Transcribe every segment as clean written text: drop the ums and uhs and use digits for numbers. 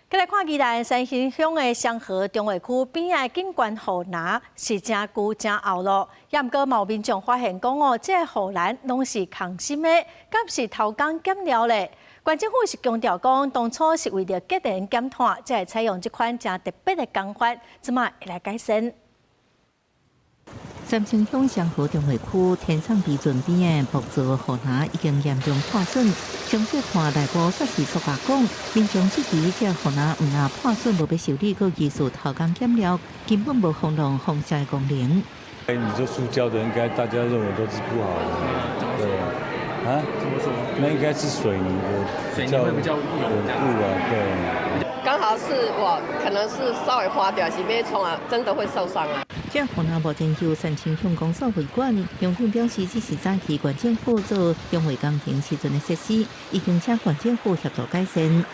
再来看宜兰三星乡的双河中卫区边仔景观护栏是真旧真后路，也毋过毛民众发现讲这个护栏拢是空心的，敢是偷工减料咧？县政府是强调讲，当初是为了节能减碳，才会采用这款真特别的工法，即卖会来改善。三星乡双河中卫区天上地准边的木造护栏已经严重破损，详细看内部设施所甲讲，民众质疑这护栏毋但破损，无要修理，佫技术偷工减料，根本无防浪防晒功能。你这塑胶的应该大家认为都是不好的，对啊？怎么说？那应该是水泥的，水泥会比较稳固啊，对。刚好是我可能是稍微花掉，是要冲啊，真的会受伤啊。这护栏目前由三星乡公所维管，乡长表示这是早期县政府做中卫工程时阵的设施，已经请县政府协助改善。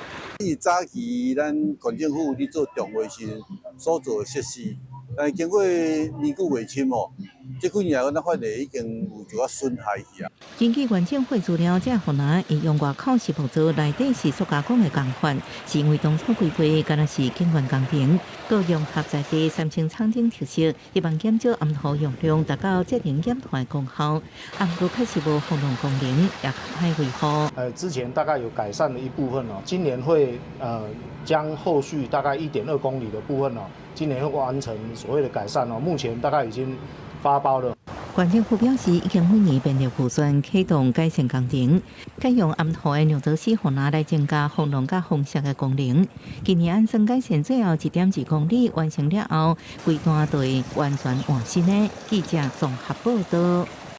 早期咱县政府伫做重卫时所做的设施，但是经过年久未侵哦，这几年来咱发现已经有一寡损害去啊。根据县政府资料，这护栏会用外口是木造，内底是塑胶管的工法，是因为当初规划敢若是景观工程，各融合在地三星场景特色，希望减少暗土用量，达到节能减碳的功效。不过确实无防浪功能，也害维护。之前大概有改善的一部分哦，今年会将后续大概1.2公里的部分哦，今年会完成所谓的改善哦，目前大概已经发包了。县政府表示，已经每年编列预算启动改善工程，改用暗土的两座式护栏来增加防浪甲风湿的功能。今年安装改善最后1.2公里完成了后，规段队完全换新的。记者综合报道。